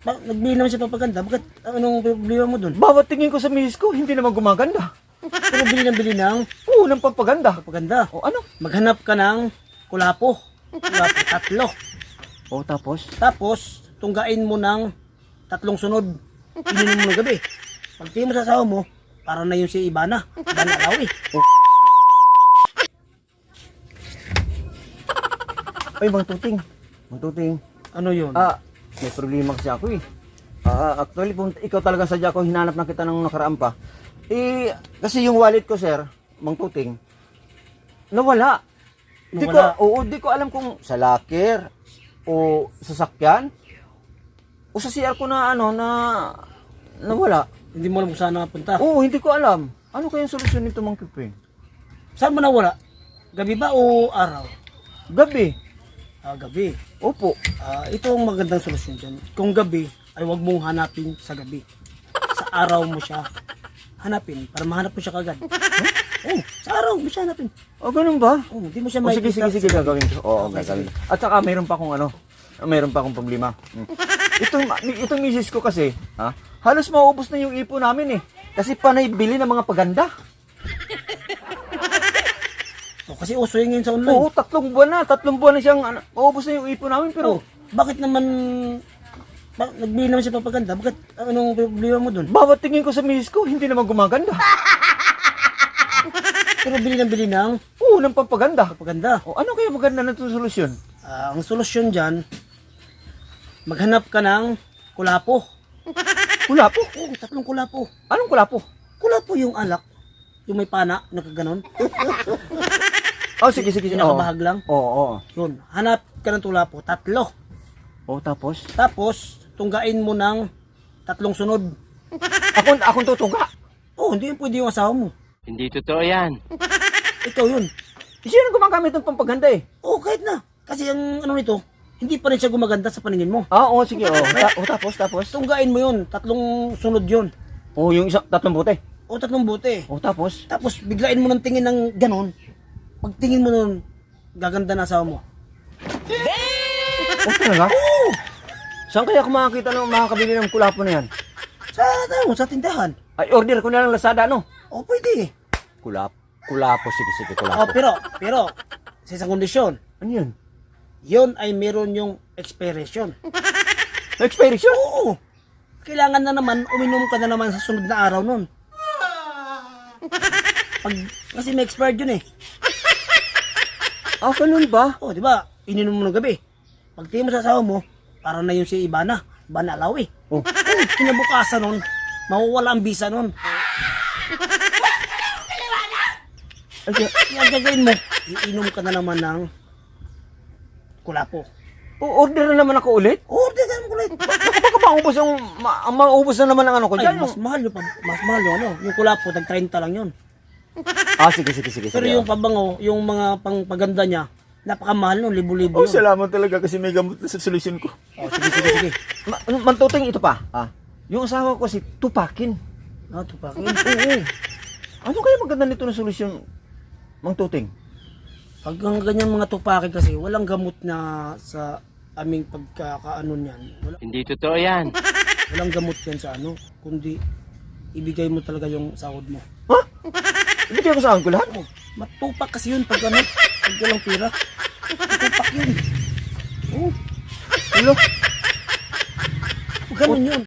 Nagbili naman siya papaganda. Bakit? Anong problema mo dun? Bawat tingin ko sa misis ko, hindi naman gumaganda. Pero bili ng Oo, ng pampaganda. papaganda. O ano? Maghanap ka ng kulapo. Kulapo, 3. O tapos? Tapos, tunggain mo ng 3 sunod. Ininom mo ng gabi. Pag tingin mo sa asawa mo, para na yun si Ibana. Ibana Lawi. Ay, Mang Tuting. Mang Tuting. Ano yun? May problema kasi ako eh. Actually, kung ikaw talaga sadya ko, hinanap na kita ng nakaraan pa. Kasi yung wallet ko, sir, Mang Tuting, nawala. Di ko alam kung sa locker, o sasakyan, o sa CR ko na nawala. Hindi mo alam kung saan napunta. Oo, hindi ko alam. Ano kaya yung solusyon nito, Mang Tuting? Saan mo nawala? Gabi ba o araw? Gabi. Gabi. Opo. Ito ang magandang solusyon dyan. Kung gabi, ay huwag mong hanapin sa gabi. Sa araw mo siya hanapin para mahanap mo siya kagad. Oh, sa araw mo siya hanapin. Ganun ba? Hindi mo siya Sige, gagawin ko. Oo, gagawin. At saka mayroon pa akong problema. Itong misis ko kasi, halos mauubos na yung ipon namin eh. Kasi panay bili ng mga paganda. Kasi uso yun ngayon sa online. Oo, 3 buwan na siyang, mauubos na yung ipon namin, pero bakit naman, nagbili naman siya papaganda? Bakit? Anong problema mo dun? bawat tingin ko sa misis ko, hindi naman gumaganda. Pero bili ng Oo, ng pampaganda. papaganda. Ano kaya maganda na itong solusyon? Ang solusyon dyan, maghanap ka ng kulapo. Kulapo? Oo, 3 kulapo. Anong kulapo? Kulapo yung alak. Yung may pana, nakaganon. Sige. Nakabahag lang. Oo. Yun, hanap ka ng kulapo, 3. Tapos? Tapos, tunggain mo ng 3 sunod. Akong tutuga. Hindi yun pwede yung asawa mo. Hindi totoo yan. Ikaw yun. Sino gumagamit ng pampaganda eh? Kahit na. Kasi ang ano nito, hindi pa rin siya gumaganda sa paningin mo. Sige. Tapos? Tunggain mo yun, 3 sunod yun. Yung 3 bote. 3 buti. Tapos? Tapos biglain mo ng tingin ng ganon. Pag tingin mo nun, gaganda na asawa mo. Talaga? Oo! Saan kaya ako makakita ng makakabili ng kulapo na yan? Sa tindahan. Ay, order ko na lang Lazada, Pwede. Kulapo, sige, kulapo. Pero, sa isang kondisyon, Ano yun? yun ay meron yung expiration. Expiration? Oo. Kailangan na naman, uminom ka na naman sa sunod na araw nun. Kasi may expired yun eh. Ganun ba? Di ba? Ininom mo ng gabi. Pag tingin mo sa asawa mo, para na yun si Ibana Lawi. Kinabukasan nun, mawawala ang bisa nun. Yung gagawin mo, iinom ka na naman ng kulapo. Order na naman ako ulit? Order ka naman ulit. Baka maubos na naman ang ano ko dyan. Mas mahal yung yung kulapo, tag-30 lang yun. Sige. Pero yung pabango, yung mga pangpaganda niya, napakamahal nun, libo-libo yun. Salamat talaga kasi may gamot na sa solusyon ko. Sige. Mantuting ito pa. Yung asawa ko si Tupakin. Tupakin. Oo. Ano kaya maganda nito na solusyon, Mang Tuting? Pag ang ganyan mga tupakin kasi, walang gamot na sa aming pagkakaano niyan. Hindi totoo yan. Walang gamot yan sa kundi ibigay mo talaga yung sahod mo. Ibigay ko sa ko lahat? Matupak kasi yun pag walang pira. Matupak yun. Ulo. Ganun yun.